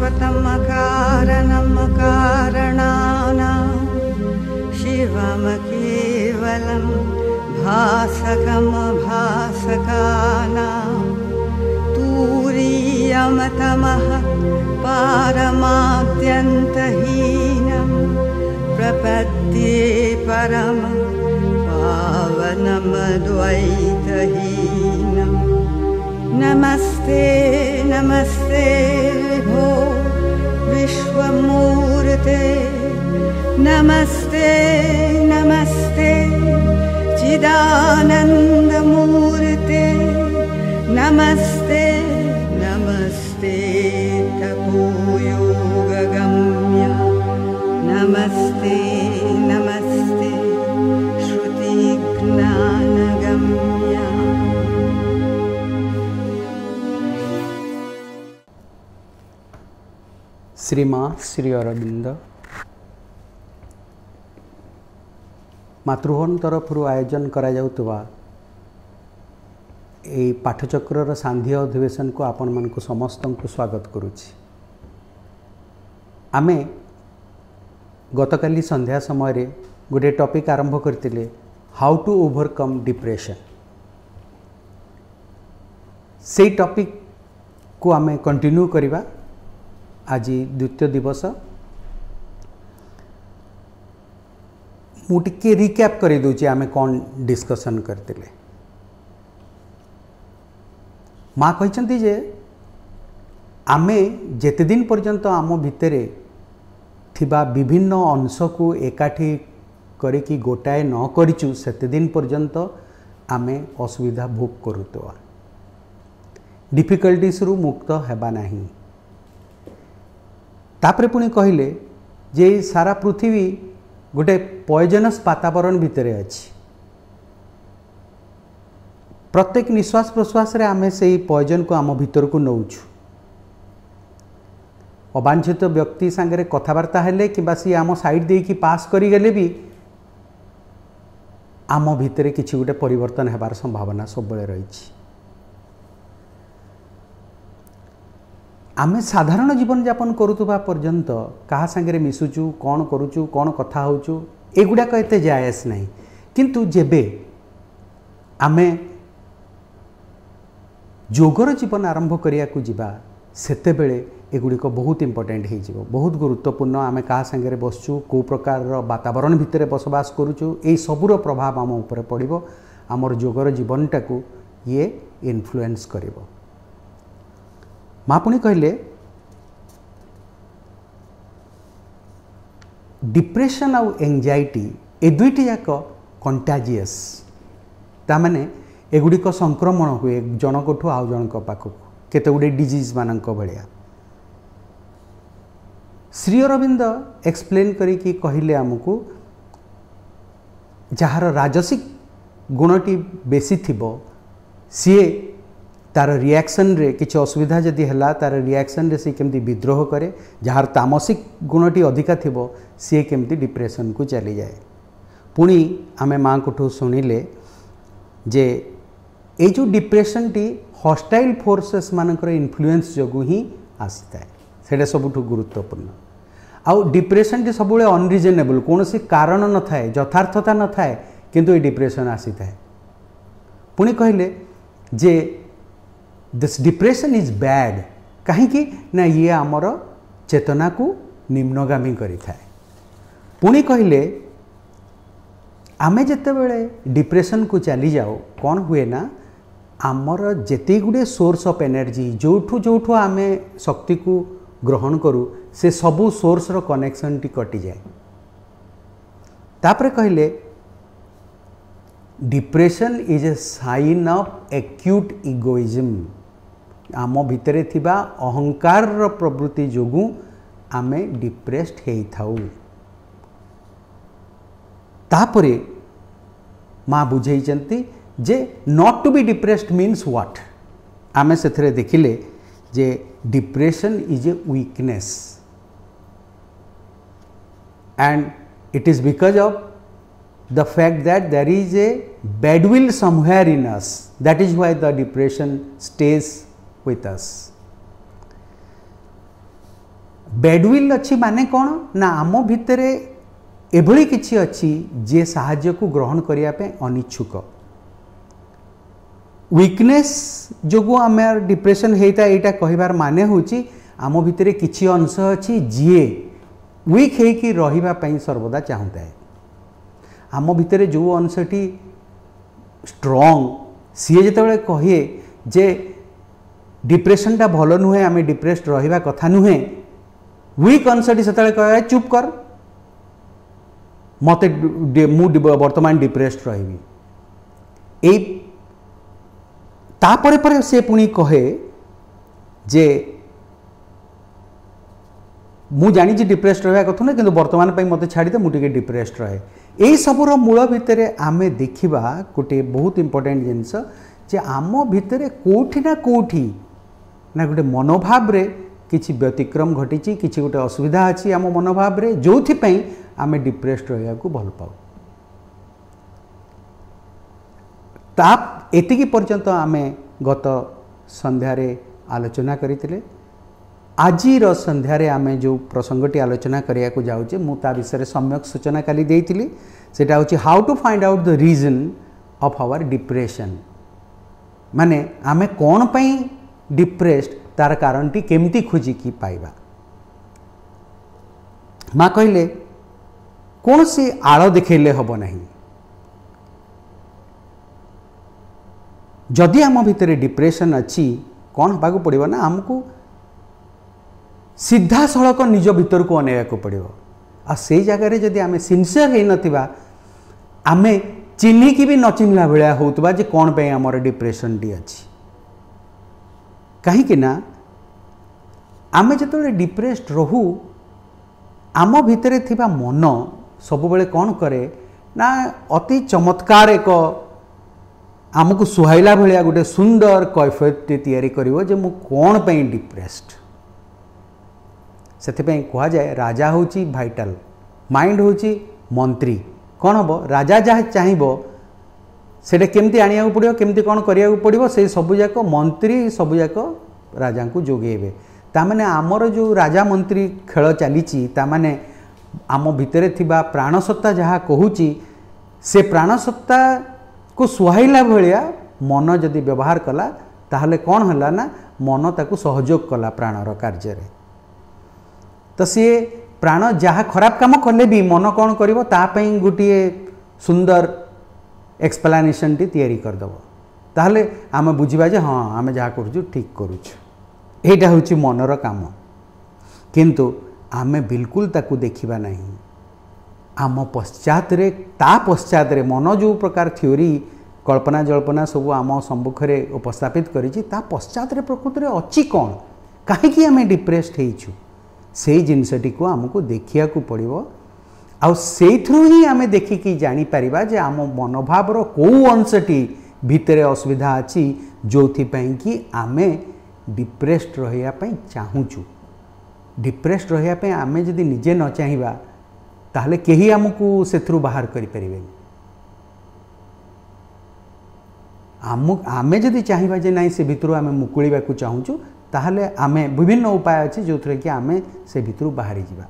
शाश्वतं कारणं कारणानां शिवं केवलं भासकं भासकानां तुरीयं तमः पारमाद्यन्तहीनं प्रपद्ये परमं पावनमद्वैतहीनं। नमस्ते नमस्ते विभो विश्वमूर्ते, नमस्ते नमस्ते चिदानन्दमूर्ते, नमस्ते नमस्ते तपोयोगगम्य, नमस्ते नमस्ते श्रुतिज्ञानगम्य। श्रीमा श्री अरविंद मातृभवन तरफ आयोजन करा जाउतबा ए पाठचक्रर सांध्य अधिवेशन को आपण मन को समस्त को स्वागत करुछि। आमे गतकाली संध्या समय रे गोटे टॉपिक आरंभ करतिले, हाउ टू ओवरकम डिप्रेशन। से टॉपिक को आमे कंटिन्यू करिबा। आज द्वितीय दिवस मुझे रिकैप कर दूची आमे कौन डिस्कशन करते। माँ कहते जे आमे जेते दिन पर्यंत आम भितर थिबा विभिन्न अंश को एकाठी करिकी गोटाए न करिचु सेते दिन पर्यंत आमे असुविधा भोग करुतवा, डिफिकल्टीज रु मुक्त हेबा नहीं। तापरे पुणी कहले जे सारा पृथ्वी गोटे पॉइजनस वातावरण भितर अच्छी। प्रत्येक निश्वास प्रश्वास रे आमे से पॉइजन को आम भीतर को नौचु। अवांछित व्यक्ति सांगे कथबार्ता हेले कि सी आम साइड दे कि पास करी गले भी आम भितर किछि गोटे परिवर्तन हेबार संभावना सब बेले रही। आमे साधारण जीवन यापन करुवा पर्यंत क्या सांगे मिसुचु, कौन करुचु, कौन कथा होचु, एगुड़ाक एते जायस नहीं। किंतु जेबे आमे जोगर जीवन आरंभ करिया को जिबा सेते बेले एगुड़िक बहुत इंपोर्टेंट हो जिवो, बहुत गुरुत्वपूर्ण। आमे क्या सांगे बसचु, को प्रकार वातावरण भितर बसवास करुचु, ए सबुर प्रभाव आम ऊपर पड़िबो। आमर जोगर जीवनटा को ये इन्फ्लुएंस करिबो। माँ पुणी कहले डिप्रेशन आउ एंजाइटी ए दुईटी जाक कंटाजियस, तामाने एगुड़िक संक्रमण हुए जनकठू आउ जनक पाखक केते गुडे डिजीज मानक भलिया। श्री अरविंद एक्सप्लेन करिकी कहले आमको जार राजसिक गुणटी बेसी थिबो सीए तार रिएक्शन रे किसी असुविधा जदि है तार रिएक्शन रे सी केमती विद्रोह करे, जार तामसिक गुणटी अधिका थिबो सी केमती डिप्रेशन को चली जाए। पुणी आमे माँ को शुणिले जे ये जो डिप्रेशन टी हॉस्टाइल फोर्सेस मानकर इन्फ्लुएंस जगू ही आसी थाए, सेटा सबुठु गुरुत्वपूर्ण। आउ डिप्रेशन टी सब अनरिजनेबल, कौन सी कारण न थाए, यथार्थता न थाए, किंतु ये डिप्रेशन आसी थाए। पुणी कहले जे दिस डिप्रेशन इज बैड कहीं ना ये आमर चेतना को निम्नगामी करि थाए। पुणी कहले आमे जेते बेले डिप्रेशन को चली जाओ कौन हुए ना आमर जेते गुडे सोर्स ऑफ एनर्जी जोठू जोठू आमे शक्ति को ग्रहण करू से सबू सोर्स रो कनेक्शन टी कटि जाए। तापरे कहले depression is a sign of acute egoism, आम भितरे थिबा अहंकार प्रवृत्ति जोगु आमे डिप्रेस्ड हेई थाउ। तापरे माँ बुझेइचंती जे not to be depressed means what, आमे सेथरे देखिले जे depression is a weakness and it is because of the fact that there is a bad will somewhere in us, that is why the depression stays with us. Bad will अच्छी माने कौन ना आम भितर एभली किछि अच्छी जे साहाय्य को ग्रहण करिया पे अनिच्छुक वीकनेस जो आम डिप्रेशन होता यहाँ कहबार माने होची आम भितर किछि अंश अच्छी जीए वीक होइकी रहिबा पई सर्वदा चाहता है आम भितर जो अंशटी स्ट्रॉन्ग सी जिते कहे जे डिप्रेशनटा भल नुहे आम डिप्रेस्ड रहिबा कथा नुहे वीक अंशटी से कहे चुप कर मते मु वर्तमान डिप्रेस्ड रही तापरे परे से पुणी कहे जे मु जानी डिप्रेस्ड रहा कथा ना किंतु वर्तमान पे मते छाड़ी दे मुझे डिप्रेस्ड रहे यही सबूर मूल भितर आम देखा गोटे बहुत इंपोर्टेंट जिनस जे आम भितर कोठी ना गोटे मनोभाव रे किछि व्यतिक्रम घटी किछि गोटे असुविधा अच्छी आम मनोभाव रे जो आम डिप्रेस्ड रहा को भल पाऊ एतिकी पर्यंत आम गत संध्यारे आलोचना करते आजिर संध्यारे आम जो प्रसंगटी आलोचना करिया को जाऊे मुझे विषय सम्यक सूचना काली देइथिली सेटा होची how to find out the reason of our depression माने आम कौन पई डिप्रेस्ड तार कारणटी केमती खोजिकी पाइबा माँ कहले कौन सी आड़ देखले हब नहीं जदि आम भितर डिप्रेशन अच्छी कौन होगा पड़ो ना आमको सीधा सड़क निज भीतर को अनेक पड़ो आ से जगह जदि आम सिनसियर हो नथिबा आमे चिन्हिकी भी न चिन्हला भाया होतबा जे कौन पे आमर डिप्रेशन टी अच्छी कहीं ना आमे जतबेले डिप्रेस्ड रहू आम भितर थिबा मन सब बेले कौन करे ना अति चमत्कार एक आमको सुहाइला भाया गोटे सुंदर कैफियत तैयारी करिवो जे मु कौन पे डिप्रेस्ड से कह जाए राजा होची भाइटाल माइंड होची मंत्री कौन हम राजा जहाँ चाहब से केमती आनिया पड़ो केमती कौन करिया पड़ो से सबूक मंत्री सबूक राजा को जोगेबे तामाने आमर जो राजा मंत्री खेल चली तामाने आम भितर थिबा प्राणसत्ता जहाँ कहूची से प्राणसत्ता को सुहाइला भाया मन जदि व्यवहार कला ताहले कौन हला ना मन ताकू सहयोग कला प्राणर कार्य तो सी प्राण जहाँ खराब काम कले भी मन कौन करिवो तापई गोटे सुंदर एक्सप्लानेशन टी तैयारी करदेव ताहले आम बुझा जे हाँ आम जहाँ करूँ ठीक करूँ यहाँ हूँ मनर काम किंतु आम बिल्कुल ताकू देखिबा नहीं आम पश्चात रे मन जो प्रकार थ्योरी कल्पना जल्पना सब आम सम्मुखें उपस्थापित करिछि ता पश्चात रे प्रकृति रे अच्छी कौन कहीं आम डिप्रेस्ड होइछु से जिनसटी को आमको देखिया को पड़ो आउ सेइथरु ही आम देखिकी जानी परिबा जे आम मनोभावर को अंशटी भितर असुविधा अच्छी जो कि आम डिप्रेस्ड रहिया पई चाहूचु डिप्रेस्ड रहिया पई आम जदि निजे न चाहिबा ताहले केही आमको सेथरु बाहर करि परिबेनी आमे जदि चाहिबा जे नाई से भितरु आमे मुकुलिबा को चाहूचु ताहले आमे विभिन्न उपाय अच्छे जो थरे कि आमे से भितरु बाहरी जिबा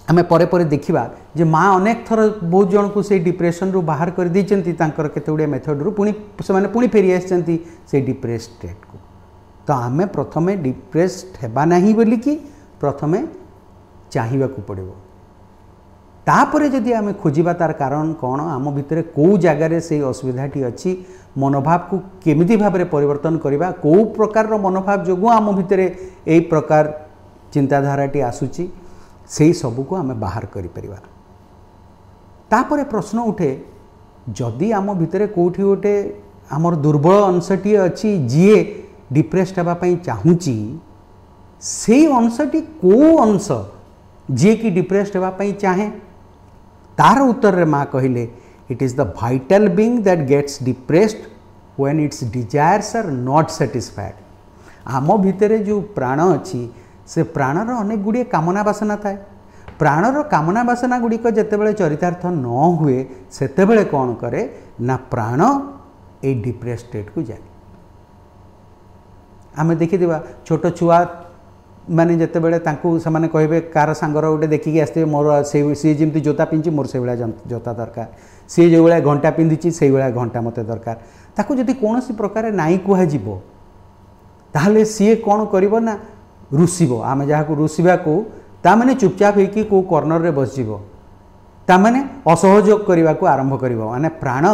आमे परे परे देखिबा जे माँ अनेक थर बहुत जन को से डिप्रेशन रु बाहर कर दैचंती तांकर केते गुडे मेथड रु पुणी से माने पुणी फेरी आछंती से डिप्रेस्ड स्टेट को तो आमे प्रथमे डिप्रेस्ड हेबा नाही बोली कि प्रथमे चाहिबा को पड़िबो तापरे जदि आमे खोजिबा तार कारण कौन आम भितर कौ जगार से असुविधाटी अच्छी मनोभाव को केमिति भाव में परिवर्तन करवा कौ प्रकार मनोभाव जो आम भितर यही प्रकार चिंताधाराटी आसूची से सबू को आम बाहर करिपरिबा तापरे प्रश्न उठे जदि आम भितर कोठी गोटे आमर दुर्बल अंशटी अच्छी जीए डिप्रेस्ड होगापी चाहूँगी से अंशटी कौ अंश जी कि डिप्रेस्ड होगापी चाहे तार उत्तर रे माँ कहले it is the vital being that gets depressed when its desires are not satisfied आम भितर जो प्राण अच्छी से प्राणर अनेक गुड़िए कामना बासना थाए प्राणर कामना बासना गुड़िक जितेबाला चरितार्थ न हुए सेतेबेले कौन करे ना प्राण ए डिप्रेस स्टेट को जाए आम देखिदेवा छोट छुआ माने जिते बड़े से कहे कार सांगर गोटे देखिकी आसते मोर सी जमी जोता पिंधि मोर से जोता दरकार सी जो भाया घंटा पिंधि से भाया घंटा मत दरकार ताकू जदि कौन प्रकार नाई कह ताहले सी कौन कर ना रुषिब आम जहाँ रुषिबा को ताने चुपचाप होगी कौ कर्णर रे बसजिब ताने असहयोग करने को आरंभ कर माने प्राण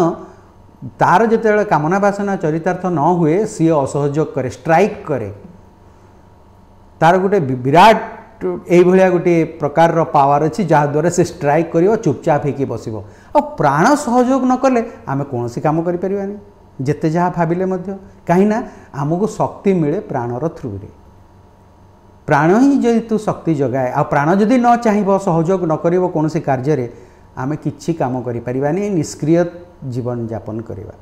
तार जिते कामना बासना चरितार्थ न हुए सी असहयोग करे स्ट्राइक करे तार गोटे विराट ये गोटे प्रकार पावर अच्छी जहाद्वारा से स्ट्राइक कर चुपचाप होगी बस आ प्राण सहयोग न कले आम कौन काम करें जिते जहाँ भाविले कहीं आमको शक्ति मिले प्राणर थ्रू रे प्राण ही जेहेतु शक्ति जगाए आ प्राण जदि न चाह सहयोग न कर कौन कार्य आम कि काम करें निष्क्रिय जीवन यापन करवा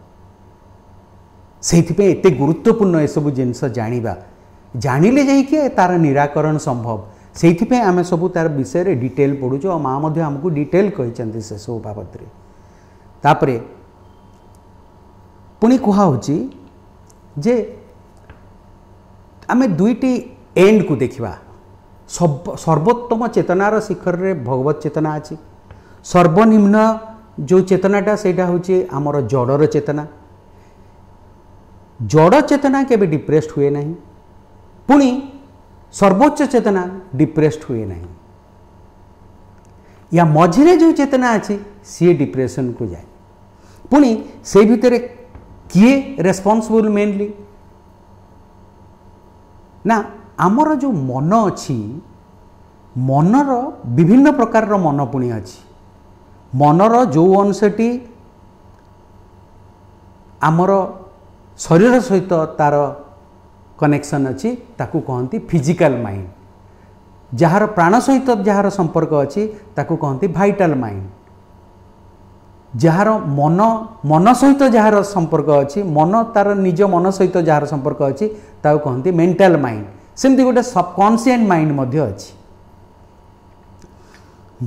से एत गुरुत्वपूर्ण ये सब जिनस जाना जानिले जाइए तार निराकरण संभव से आम सब तार विषय डिटेल पढ़ुचु और माँ आमको डिटेल कहते से सब बाबद तापरे पुणी कहुची जे आम दुईटी एंड को देखा सर्वोत्तम चेतनार शिखर रे भगवत चेतना अच्छी सर्वनिम्न जो चेतनाटा सेटा होची आमर जड़र चेतना जड़ चेतना केबे डिप्रेस्ड हुए नहीं पुणी सर्वोच्च चेतना डिप्रेस्ड हुए नहीं या मझिरे जो चेतना अच्छी सी डिप्रेशन को जाए पुणी से भितर किए रेस्पॉन्सिबल मेनली ना आमर जो मन अच्छी मनर विभिन्न प्रकार मन पुणी अच्छी मनर जो अंशटी आमर शरीर सहित तार कनेक्शन अच्छी ताकू कहती फिजिकल माइंड जार प्राण सहित जार संपर्क अच्छी ताकू कहती भाइटाल माइंड जार मन मन सहित जार संपर्क अच्छी मन तार निज मन सहित जार संपर्क अच्छी ताकू कहती मेंटल माइंड सेमती गोटे सबकॉन्शियस माइंड अच्छी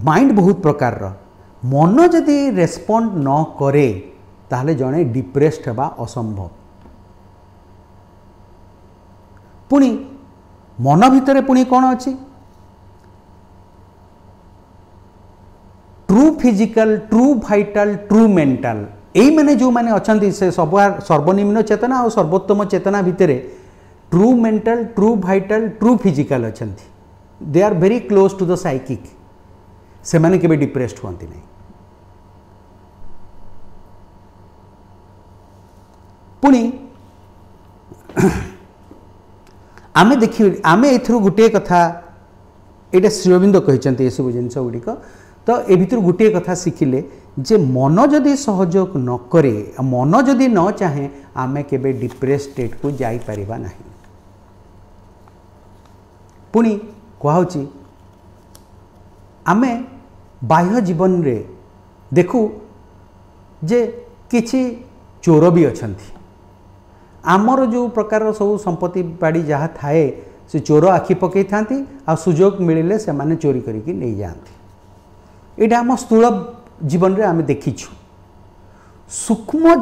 माइंड बहुत प्रकार मन जदि रेस्पॉन्ड न करे ताहले जड़े डिप्रेस्ड होगा असंभव पुणी मन भितर पुणी कौन अच्छी true physical true vital true mental यही मैंने जो मैंने अच्छा से सब सर्वनिम्न चेतना और सर्वोत्तम चेतना भितर true mental true vital true physical अच्छा they are very close to the psychic से माने केबे डिप्रेस्ड होती नहीं पुणी आम देखिए आम एथुरु गोटे कथा ये श्री अरविंद कहते ये सब जिनस गुड़िक तो ये भितर गोटे कथा शिखिले जे मन जदि सहयोग न करे मन जदि न चाहे आम केबे डिप्रेस स्टेट को जाई परिबा नहीं पुणी कहूची आमे बाह्य जीवन रे देखू जे किछि चोर भी अछंती आमर जो प्रकार सब संपत्ति बाड़ी जहाँ थाए से चोर आखि पकई था आ सुजोग मिले से माने चोरी करके नहीं जाती यहाँ आम स्थूल जीवन रे आम देखीछु सूक्ष्म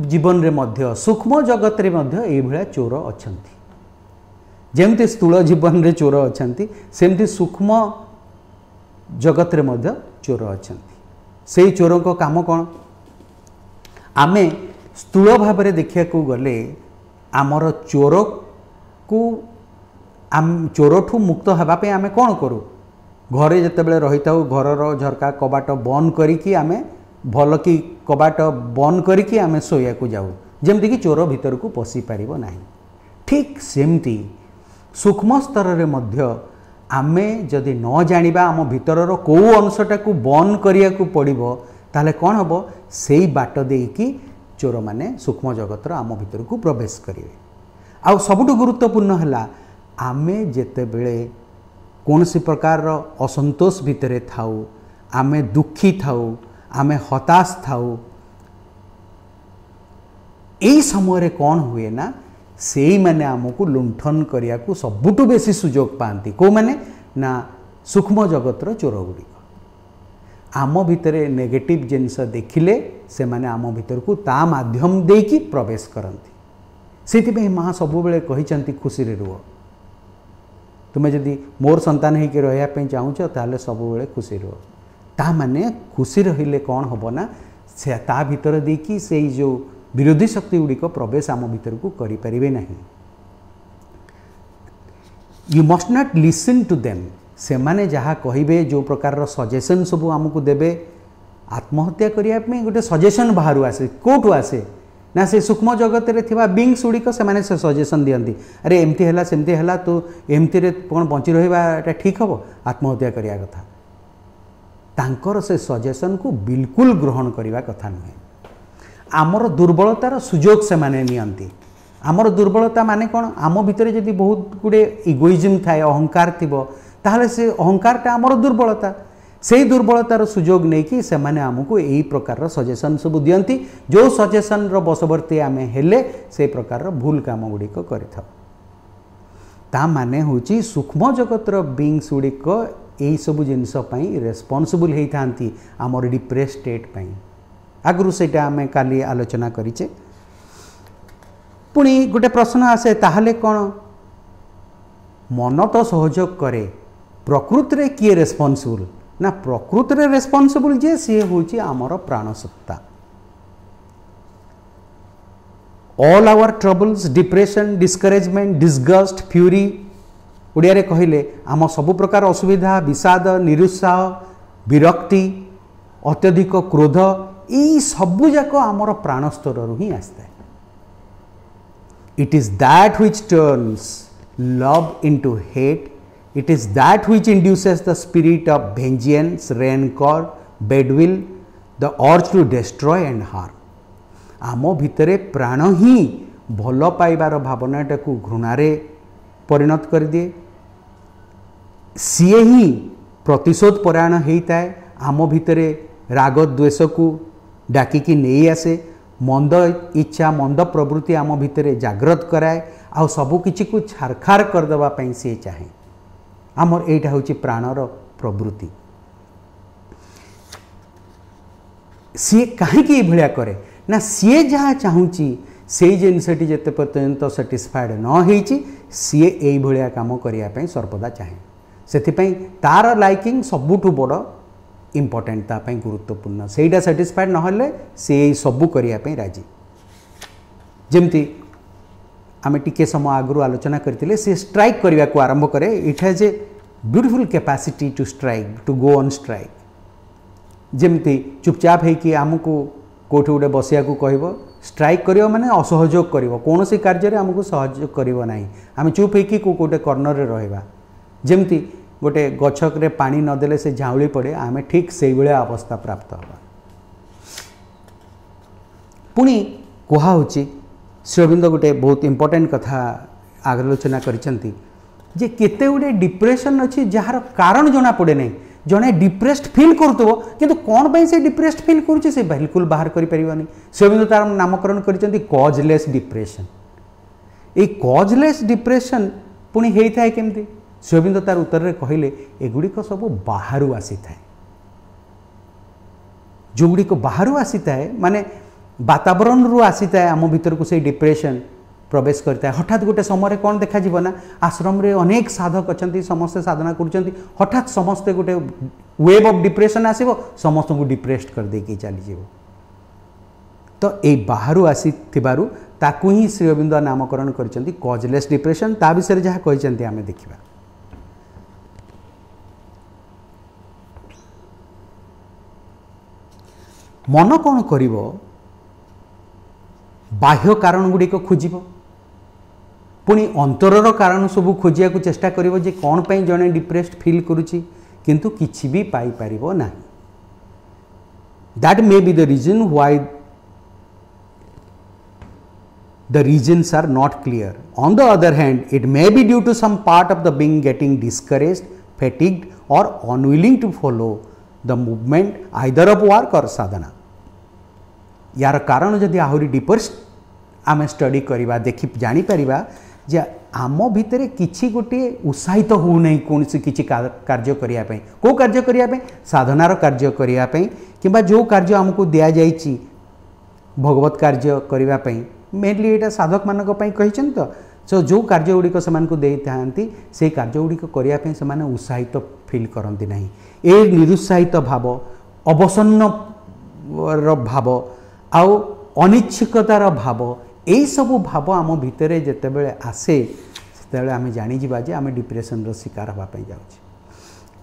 जीवन रे मध्य सूक्ष्म जगत रे मध्य ये भाया चोर अछंती जेमती स्थूल जीवन रे चोर अछंती सेमती सूक्ष्म जगत रे मध्य चोर अछंती से चोरों को काम कौन आमे स्थूल भाव में देखा गले आमर चोर को चोरठू मुक्त होगापी आम कौन करूँ घरे जितेबाला रही था घर झरका कबाट बंद करिकी आमे भल कि कबाट बंद करिकी आमे सोया को जाऊ जमती कि चोर भीतर को पशि पारिबो नाही ठीक सेमती सूक्ष्म स्तर रे मध्य आमे जदि न जानिबा आम भीतर को अंशटा को बंद करिया को पड़िबो ताले कौन हम से बाट देकी चोर माने सूक्ष्म जगतर आम भीतर को प्रवेश करेंगे आउ सबुठ गुरुत्वपूर्ण है आमे जेतेबेले कौनसी प्रकार असंतोष भितर थाऊ आमे दुखी थाऊ आमे हताश थाऊ यही समय कौन हुए ना से मैंने आमको लुंठन करिया को सबुठ बेसी सुजोग पाती कौ मैंने ना सूक्ष्म जगतर चोर गुड़िक आम भितर नेगेटिव जिनस देखिले से माने आम भितर को ता माध्यम देकी प्रवेश करती से माँ सब बेले कहते खुशी रे रुह तुम्हें जदि मोर संतान होकर रही चाहूच ताले सब बेले खुशी रह ता माने खुशी रहिले कौन हम ना से ता भीतर देकी से जो विरोधी शक्ति गुड़िक प्रवेश आम भीतर को करें ना you must not listen to them से माने जहाँ कहे जो प्रकार सजेशन सब आमको देवे आत्महत्या करने गोटे सजेशन बाहर आसे कौटू आसे ना से सूक्ष्म जगत रे थिबा बींग्स गुड़िक से सजेशन दियंती अरे एमती है सेमती है तो एमती कौन बंची रहा ठीक हम आत्महत्या करने कथा तांकर से सजेशन को बिल्कुल ग्रहण करने कथा नुहे आमर दुर्बलतार सुजोग से माने नियंती आमर दुर्बलता माने कौन आम भितर जदि बहुत गुड़े इगोइज्म थाए अहंकार थिबो ताहले से अहंकारटा आमर दुर्बलता से दुर्बलतार सुजोग नहीं कि से माने आमको यही प्रकार सजेशन सब दियंती जो सजेशन रो बसवर्ती आमे हेले से प्रकार भूल काम गुड़िक करिथाउ ता माने होची सूक्ष्म जगतर बींग्स गुड़िक यही सब जिनस रेस्पॉन्सिबल होती आमर डिप्रेस स्टेट पाई आगु से आम काली आलोचना करिचे पुणी गोटे प्रश्न आसे ताहले कौन मन तो सहयोग करे प्रकृति रे किए रेस्पॉन्सिबल ना प्रकृति रे रेस्पॉन्सिबल जे सी होची आमर प्राणसत्ता all our troubles depression discouragement disgust fury Odia रे कहिले आम सब प्रकार असुविधा विषाद निरुत्साह विरक्ति अत्यधिक क्रोध यही सबू जाक आमर प्राण स्तर ही आसता है it is that which turns love into hate it is that which induces the spirit of vengeance rancour bad will the urge to destroy and harm आम भितरे प्राण ही भल पाइबार भावनाटा को घृणारे परिणत कर दिए सीए ही प्रतिशोध परायण होता है आम भितरे राग द्वेष को डाकिकी नहीं आसे मंद इच्छा मंद प्रवृत्ति आम भितरे जागृत कराए आ सबू किछि को छारखार करदेवाई सी चाहे आमर एटा हूँ प्राणर प्रवृत्ति सी कहीं भाया करे ना सी जहाँ चाहूँगी से जिनसटी जिते पर्यंत साटिस्फाइड न होती सी यही भाया कम करने सर्वदा चाहे से तार लाइकिंग सबुठु बड़ इम्पोर्टेंट तापाई गुरुत्वपूर्ण सेटा साटिस्फाइड नहले से सबू करने राजी जमती आम टिके समय आगु आलोचना करते सी स्ट्राइक करने को आरंभ करे it has a beautiful capacity to strike to go on strike जमती चुपचाप होकि आमको कौटे गोटे बसिया कह स्ट्राइक करियो माने असहयोग करियो कौन सी कार्य आमको सहयोग करियो नाही आम चुप होकि कोटे कर्नर रे रहबा जमती गोटे गछक रे पानी नदेले से झाउली पड़े आम ठीक से भाया अवस्था प्राप्त होगा पुणी कहुच्ची श्री अरविंद गोटे बहुत इंपोर्टेंट कथा आलोचना करिसेंती जे केते गुडे डिप्रेशन अच्छी जार कारण जना पड़े नहीं जड़े डिप्रेस्ड फिल करुव कि कौन पर से डिप्रेस्ड फिल करुच्चे से बिल्कुल बाहर करें श्री अरविंद तार नामकरण कर कॉजलेस डिप्रेशन ये कॉजलेस डिप्रेशन पुणी होता है केमती श्री अरविंद तार उत्तर में कहले एगुड़िक सब बाहर आसी थाए जो गुड़िक बाहर आसी थाए माने वातावरण रू आसी थाए आम भीतर को से डिप्रेशन प्रवेश करता है हठात गोटे समय कौन देखा ना आश्रम रे अनेक साधक अच्छा समस्ते साधना कर हठात समस्ते गोटे वेव ऑफ डिप्रेशन आसो समस्त को डिप्रेस्ड कर देकी चली तो ये बाहर आसी ताकू ही श्री अरविंद नामकरण कर कॉजलेस डिप्रेशन ता विषय जहाँ कहते आम देखा मन कौन कर बाह्य कारण गुड़िक खोज पुणी अंतरर कारण सब खोजिया को चेष्टा करिवो जे कौन पाई जने डिप्रेस्ड फील करुची किंतु किछि भी पाई परिवो ना that may be the reason why the reasons are not clear. On the other hand, it may be due to some part of the being getting discouraged, fatigued or unwilling to follow the movement either of work or sadhana. यार कारण जदि आहरी deeper आम study करवा देखि जानी परिबा जे आम भितर किछि गोटे उत्साहित हो नहीं कौन सी किछि कार्य करिया पई को कार्य करिया पई साधनार कार्य करिया पई किबा जो कार्य हमको दिया जाइछि भगवत कार्य करिवा पई मेनली एटा साधक मानक पई कहिछन तो सो जो कार्यगुड़िक से कार्यगुड़िक करने से उत्साहित फिल करती ना ए निरुत्साहित भाव अवसन्न भाव आउ अनिच्छुकतार भाव यही सब भाव आम भितर जितेबले आसे से आम जाणीजा जे आम डिप्रेशन शिकार हाँपाई जाऊँ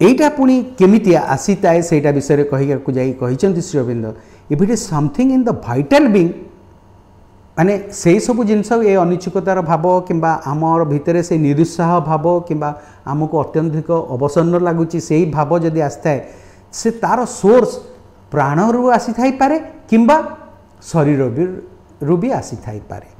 यहीटा पुणी केमी आसी थाए से विषय कहते Sri Aurobindo if it is something in the vital being माने से सब जिनस ये अनिच्छुकतार भाव कि आमर भितर से निरुत्साह भाव कि आमको अत्यधिक अवसन्न लगुच से भाव जदि आसी से तार सोर्स प्राण रू आसी थाई पारे किंबा शरीर रू भी आसी थाई पारे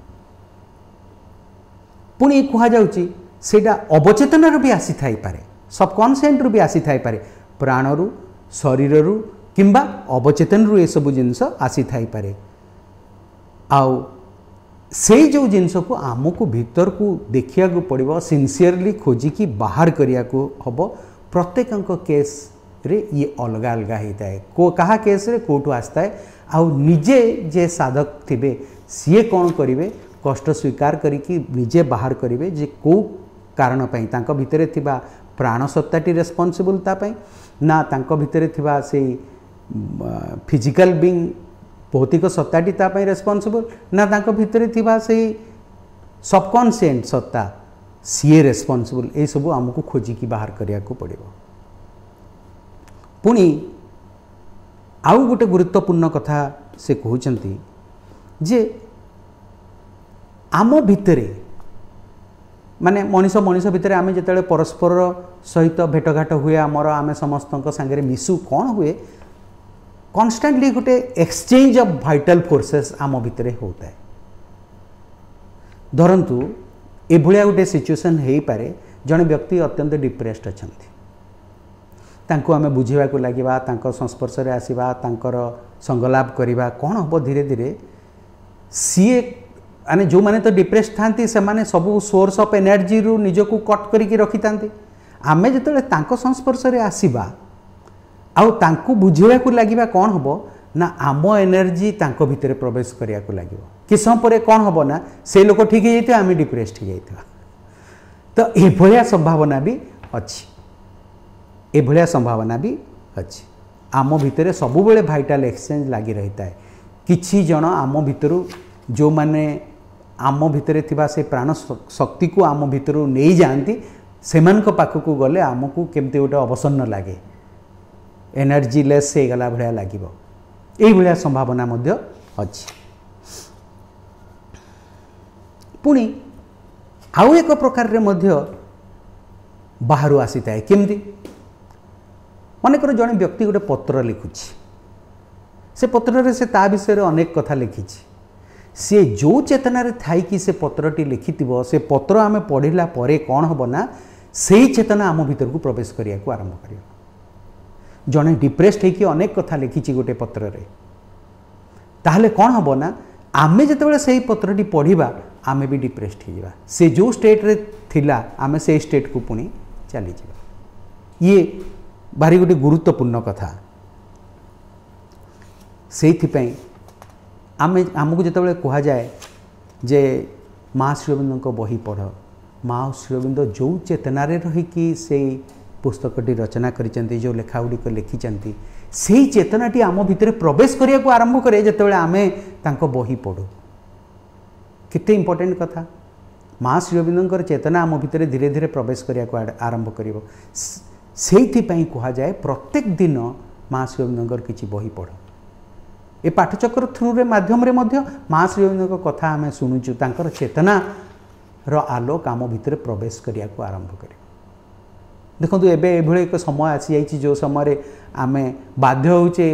पुणी कहुच्छी सेटा अवचेतन रू भी आसी थाई पारे सबकनसीएंट रू भी आसी थाई पारे प्राण रू शरीर रू किंबा अवचेतन रू ये सब जिनस आसी थाई पारे आउ से जो जिनस को आमको भीतर को देखा पड़ो सिंसियरली खोजिकी बाहर करने को हम प्रत्येक केस रे ये अलग अलग होता है को कहा केस रे कोटू आसता है आउ निजे जे साधक थिबे सीए कौन करेंगे कष्ट स्वीकार करिकी निजे बाहर करेंगे जे को कारण पाई तांको भितरे थिबा प्राण सत्ताटी रेस्पॉन्सिबल तापाई ना तांको भितरे थिबा से फिजिकल बीइंग भौतिक सत्ताटी तापाई रेस्पॉन्सिबल ना तांको भितरे थिबा से सबकनसीएंट सत्ता सीए रेस्पॉन्सिबल ये सब आमको खोजिकी बाहर करने को पड़ो पुणी आउ गोटे गुरुत्वपूर्ण कथा से कहते जे आम भितरे माने मनीष मनीष भितर आम जो परस्पर सहित भेटघाट हुए आमर आम समस्त सांगे मिसु कौन हुए कॉन्स्टेंटली गोटे एक्सचेंज ऑफ वाइटल फोर्सेस आम भितर होता है धरतु एभलिया गोटे सिचुएशन हो पारे जड़े व्यक्ति अत्यंत डिप्रेस्ड अच्छा तांको आमे बुझेवा को लागिबा तांको संस्पर्श रे आसीबा तांकर संगलाप करिबा कौन हम धीरे धीरे सीए माने जो माने तो डिप्रेस थांती से माने सब सोर्स ऑफ एनर्जी रु निजको कट करिकी रखि थांती आमे जतले तांको संस्पर्श रे आसीबा आउ तांको बुझेवा को लागिबा कौन हबो ना आम एनर्जी तांको भितर प्रवेश करिया को लागिबो कि समय पर कौन हबो ना से लोक ठीक हे जाइतो आमे डिप्रेस्ड हे जाइतो तो ए भलिया संभावना भी अछि एभलिया संभावना भी अच्छी आम भितर सब बेले भाइटाल एक्सचेंज लगी रहता है किछि जन आम भितर जो माने आम भितर थिबा से प्राण शक्ति को आम भितर नहीं जाती से पाखक गले आमको केमती गोटे अवसन्न लगे एनर्जी लेस हो गला भाया लगे यही संभावना मध्य अच्छी पुणी आउ एक प्रकार रे मध्य बाहर आसी थाए केमती मनकर जड़े व्यक्ति गोटे पत्र लिखुची से पत्र से ता विषय अनेक कथा लिखी सी जो चेतना थी से पत्रटी लिखि से पत्र आम पढ़ला परे कौन हम ना से चेतना आम भीतर को प्रवेश करने को आरंभ कर जड़े डिप्रेस्ड होकर अनेक कथा लिखी गोटे पत्र ताहले कौन हम ना आमे जिते से पत्रटी पढ़ा आमे भी डिप्रेस्ड हो से जो स्टेट रे थिला आमे से स्टेट को पुणी चली जा ये भारी गोटे गुरुत्वपूर्ण कथा से आमको जिते कह जाए जे माँ श्री अरविंद बही पढ़ माँ श्री अरविंद जो चेतना रहीकि से पुस्तकटी रचना करिसेंती जो लेखागुड़िक लिखिं से चेतनाटी आम भितर प्रवेश करने को आरंभ करे जिते आमे तांको बही पढ़ू केते इंपोर्टेंट कथा माँ श्री अरविंद चेतना आम भितर धीरे धीरे प्रवेश करने को आरंभ कर से कह जाए प्रत्येक दिन माँ श्री अरविंद किसी बही पढ़ ए पाठचक्र थ्रू रे माध्यम रे मध्य माँ श्री अरविंद कथा आम शुणुचु तांकर चेतना रो आलोक आम भितर प्रवेश करने को आरंभ कर देखो एभली एक समय आसी जाइए जो समय आम बाध्य होचे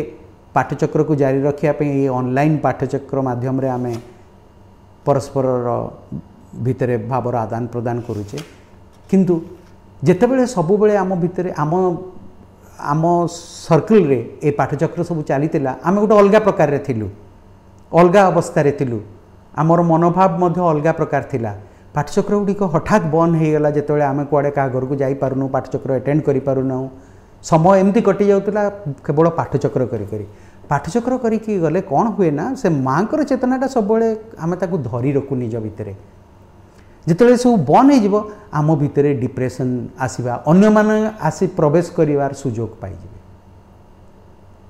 पाठचक्र को जारी रखापी ये ऑनलाइन पाठचक्र माध्यम रे आम परस्पर भितर भावर आदान प्रदान करुचे किंतु जितेबले सब बेले आम भितर आम सर्कल रे ए पाठचक्र सब चलीला आम गोटे अलग प्रकार रे थिलु अलग अवस्था रे थिलु आमर मनोभाव मध्य अलग प्रकार थिला पाठचक्र गुड़िक हठात बंद हो गला जिते आम कुआड़े क्या घर को जापरूँ पाठचक्र अटेंड करूँ समय एमती कटि जाऊला केवल पाठचक्र पाठचक्र करी गले कौन हुए ना से माँ चेतनाटा सब आम धरी रखू निज भितर जिते सब बंद हो आम भितर डिप्रेशन आसवा अन्य मान आसी प्रवेश कर सुजोग पाई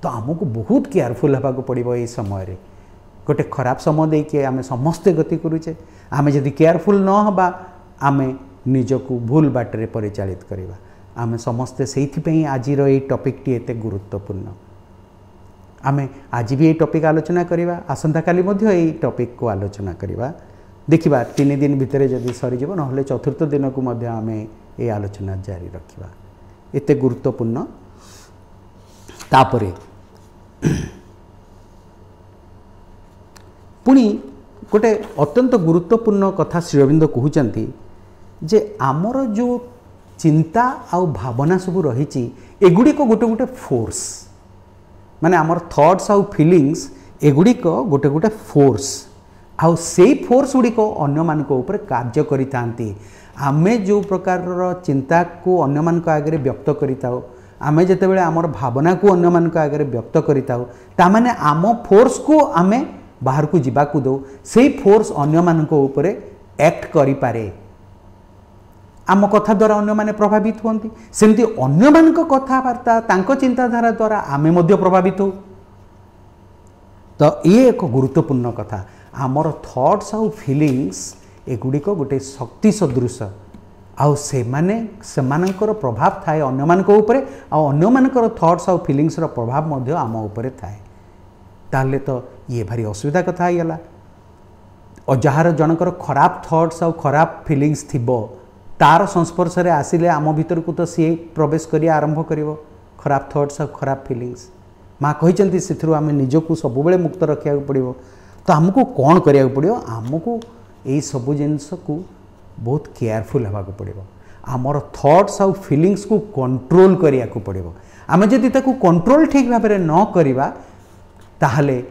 तो आमको बहुत केयरफुल होगा पड़ो ये समय गोटे खराब समय देखिए आम समस्ते गति करुचे आम जदि केयरफुल न हबा आम निजक भूल बाटर परिचालित करवा आम समस्ते से आज ये टॉपिक एत गुरुत्वपूर्ण आम आज भी ये टॉपिक आलोचना करवा आसंता काली ये टॉपिक को आलोचना करवा देखिबा 3 दिन भितर जदि सरीज ना चतुर्थ दिन को आम ये आलोचना जारी रखा एत गुरुत्वपूर्ण तापरे पुणी गोटे अत्यंत गुरुत्वपूर्ण कथा श्री अरविंद कहते जे आमर जो चिंता आउ भावना सब रही एगुड़ी गोटे गोटे फोर्स माने आमर थॉट्स आउ फीलिंग्स एगुड़ी गोटे गोटे फोर्स आउ से फोर्स गुड़िक अन्य मान ऊपर कार्य करितांती आमे जो प्रकार चिंता को अन्य मान आगे व्यक्त करिताओ आमे जेतेबेले आमर भावना को अन्य मान आगे व्यक्त करिताओ तामाने आम फोर्स को आमे बाहर को जीवाकू दो से फोर्स अन्य मान ऊपर एक्ट करि पारे आम कथा द्वारा अन्य माने प्रभावित होती सेमती अन्य मान कथबार्ता तांको चिंताधारा द्वारा आमे मध्य प्रभावित हो तो ये एक गुरुत्वपूर्ण कथा आमर थॉट्स आउ फीलिंग्स एगुड़िक गोटे शक्ति सदृश आउ सेमानकर प्रभाव थाए अन्य मान ऊपर अन्य मानकर थॉट्स आउ फीलिंग्स प्रभाव मध्य आम ऊपर थाए ताहले तो ये भारी असुविधा कथा होगा और जार जनकर खराब थॉट्स आउ खराब फीलिंग्स थिबो तार संस्पर्श रे आसिले आम भीतर को तो सी प्रवेश करी आरंभ करिवो खराब थॉट्स आउ खराब फीलिंग्स माँ कहते से आम निजक सब मुक्त रखा पड़ो तो आमको कौन करा पड़ो आमको यही सब जिनस को बहुत केयरफुल होगा पड़ो आमर थॉट्स आउ फीलिंग्स को कंट्रोल करिया को पड़ो आम जदि ताको कंट्रोल ठीक भाव में न करिबा ताहले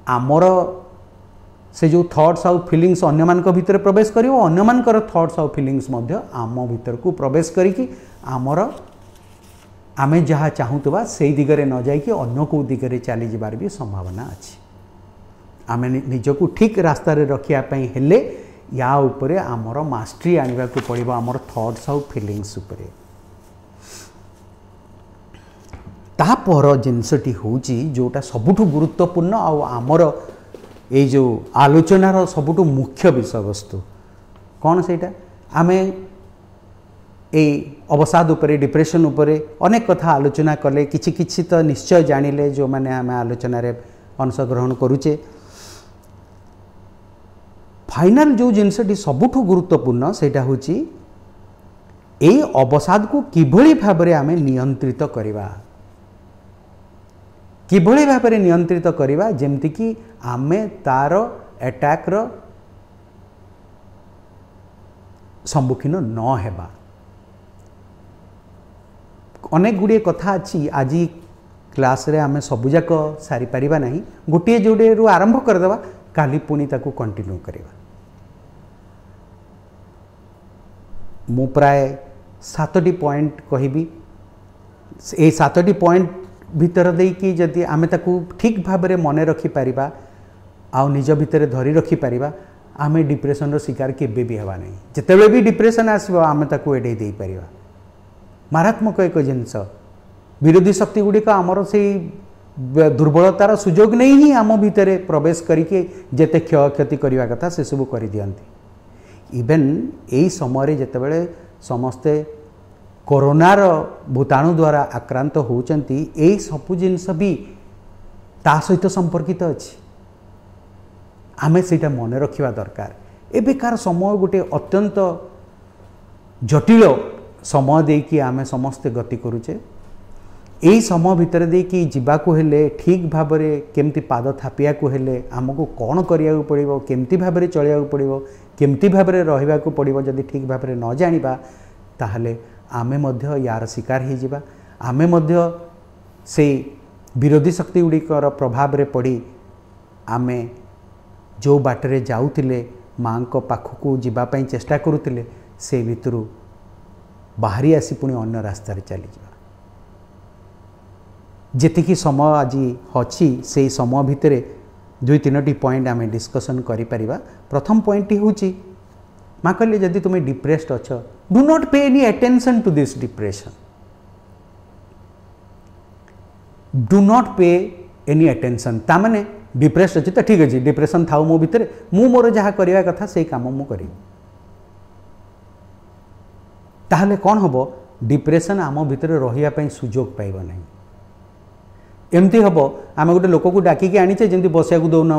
आमर से जो थॉट्स आउ फीलिंग्स अन्य मान भीतर प्रवेश करिवो अन्य मानकर थॉट्स आउ फीलिंग्स मध्य आम भीतर को प्रवेश करिकी आमर आमे जहाँ चाहूतबा से दिगरे न जाइकी अन्य को दिगरे चली जाबार भी संभावना अच्छी आम निजको ठीक रास्ता रखिया पई हेले या उपरे आमर मास्टरी आनिबा को पड़िबो आमर थॉट्स आउ फीलिंग्स उपरे तापर जिनसटी होची जोटा सबुठु गुरुत्वपूर्ण आउ आमर ये जो आलोचनार सबुठु मुख्य विषय वस्तु कौन सेटा आमे ए अवसाद उपरे डिप्रेशन उपरे अनेक कथा आलोचना कले किछि किछि तो निश्चय जानिले जो माने आमे आलोचना रे अंशग्रहण करूचे फाइनल जो जिनसटी सबुठु गुरुत्वपूर्ण सेटा होची ए अवसाद को किभली भाबरे आमे नियंत्रित करिवा किभली भाबरे नियंत्रित करिवा जेमति कि आमे तार अटैक रो सम्मुखीन न हेबा अनेक गुड़िए कथा अच्छी आज क्लास रे आमे सबुजाक सारी पारिबा नहीं गोटे जोड़े रु आरंभ करदेवा काली पुणी ताकू कंटिन्यू करवा मु प्राय 7टी पॉइंट कहबी ए 7टी पॉइंट भितर दे कि जदि आमे ताकू ठीक भाव में मन रखी पारिबा आउ निज भितर धरी रखी पारिबा आमे डिप्रेशन रो शिकार केबे भी हेबा नहीं जेतेबेले भी डिप्रेशन आसीबो आमे ताकू एडे दे पारिबा मारात्मक एक जिनस विरोधी शक्ति गुड़िक आमर से दुर्बलतार सुजोग नहीं ही आम भितर प्रवेश करके जेते क्षय क्षति करने कथा से सब कर दियंती इवेन यही समय जितेबाला समस्ते कोरोनार भूताणु द्वारा आक्रांत होती यही सबू जिनस भी ता सहित संपर्कित अच्छी आमे सेटा मन रखा दरकार एबेकार समय गोटे अत्यंत जटिल समय देकी आमे समस्ते गति करुचे यही समय भितर देकी जीवाकू हेले ठीक भाव में केमती पाद थापिया को हेले आमको कौन करिया पड़िबो केमती भाव में चलिया पड़िबो केमती भाव में रहिबा को पड़िबो जदि ठीक भाव में न जानिबा ताहले आमे मध्य यार शिकार हो जिबा आमे मध्य से विरोधी शक्ति गुड़िकर प्रभाव रे पड़ी आमे जो बाटरे जाउतिले माँ को पाखकू जीवाई चेष्टा करुतिले से भितरु बाहरी आसी पुणी अन्य रास्ता चली जा जेतिकी समय आज अच्छी से समय भितर 2-3टी पॉइंट आम डिस्कसन करिपरिबा प्रथम पॉइंट हूँ माँ कहले जदि तुम्हें डिप्रेस्ड अच्छ do not pay any attention to this depression, do not pay any attention. तामाने डिप्रेस्ड अच्छी तो ठीक अच्छे डिप्रेशन थाउ मो भितर मु मोर जहाँ करवा कथा से काम मु करी। ताहले कौन हम डिप्रेशन आम भितर रही सुजोग पाइब नहीं। एमती हम आम गोटे लोक को डाकिकी आनीचे जमी बसिया दौना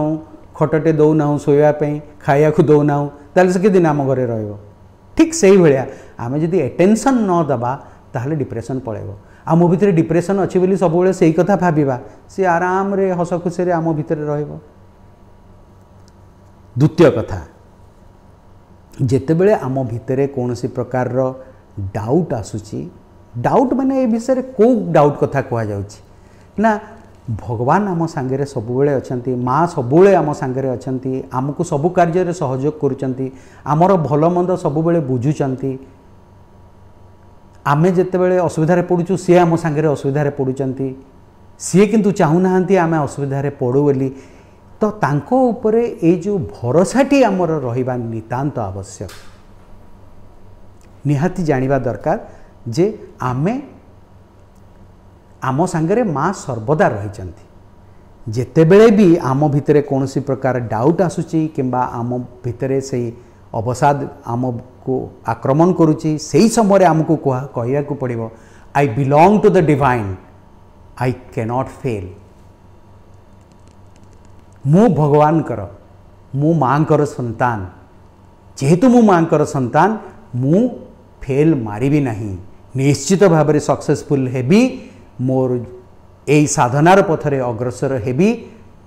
खटटे दौना शोवाई खाया दौना ताले से किदिन आम घरे रहिबो। ठीक से ही भाया आम जदि अटेंशन न दबा ताहले डिप्रेशन पड़ेब। आम भितर डिप्रेशन अच्छी बोली सब से ही कथा भाविबा सी आराम रे हस खुशी आम भितर रहिबो। द्वितीय कथा जेतेबेले आम भितर कौन सी प्रकार डाउट आसूची, डाउट माने ए विषय को डाउट कथा कह जाउची ना भगवान आम सांगे सबुबले अछंती, माँ सबुबले आम सांगे अछंती, आमको सबु कार्य सहयोग करुचंती, आमर भल मंद सबुबले बुझुचंती। आमे जेतेबेले असुविधारे पड़ुचु सी आम सांगे असुविधारे पड़ुचंती, सी किंतु चाहूनाहांती आमे असुविधारे पड़ू बोली। तो तांको उपरे ए जो भरोसाटी आमर रहिबा नितांत आवश्यक। निहाती जानिबा दरकार जे आमे आम सांगे माँ सर्वदा रही। जेतेबेले भी आम भितर कौन सी प्रकार डाउट आसूची किंबा आम भितर से अवसाद आम को आक्रमण करुच्ची से समय आमको कहया पड़ो I belong to the divine, I cannot fail. मु भगवान कर मु माँ कर संतान, जेहेतु मु माँ कर संतान मु फेल मारिबी नहीं, निश्चित भाव में सक्सेसफुल हेबी, मोर ए साधनार पथरे अग्रसर हेबी,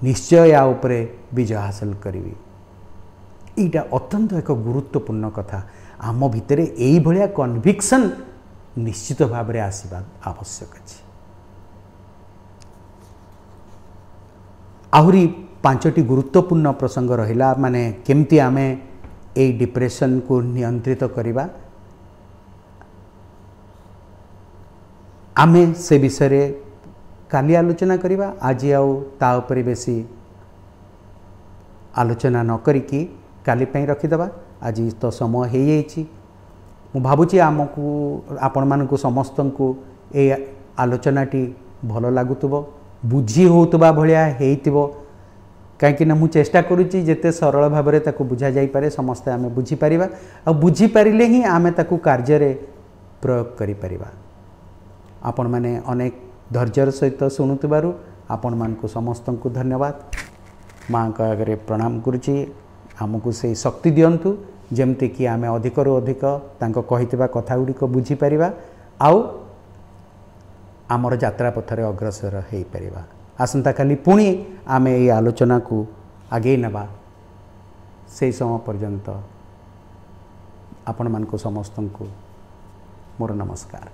निश्चय या उपरे विजय हासिल करी। यहाँ अत्यंत एक गुरुत्वपूर्ण कथा। आम भितर यही भाया कन्विक्शन निश्चित भाव में आसवा आवश्यक अच्छे। आहरी 5टी गुरुत्वपूर्ण प्रसंग रहिला माने केमती आमे ए डिप्रेशन को नियंत्रित करिबा। आमे से विषय काली आलोचना करिबा, आज आउ ता उपरे बेसी आलोचना न करिकी काली पई रखिदबा। आज तो समय हो जाइछि, मु भाबुछि आमको आपण मानकु समस्तंकु ए आलोचनाटी भल लागुतबो, बुझी होतबा भलिया हेइतिबो। कहीं मु चेष्टा करुच्ची जिते सरल भाव में ताकू बुझा जाई पारे, समस्ते आमे बुझी परिबा आ बुझी पारिले ही आमे ताकू कार्य रे प्रयोग करि परिबा। आपण माने अनेक धैर्यर सहित शुणुथिबारु आपण मानकु समस्तंकु धन्यवाद। माँ का आगे प्रणाम करुच्ची, आमको से शक्ति दियंतु जेमती कि आमे अधिकरु अधिक तांको कहितबा कथा गुड़िक बुझी परिबा आउ आमर यात्रा पथरे अग्रसर हो परिबा। आसंता काली पुणी आमे ये आलोचना को आगे नबा। से समय पर्यंत आपण मानकु समस्तंकु मोर नमस्कार।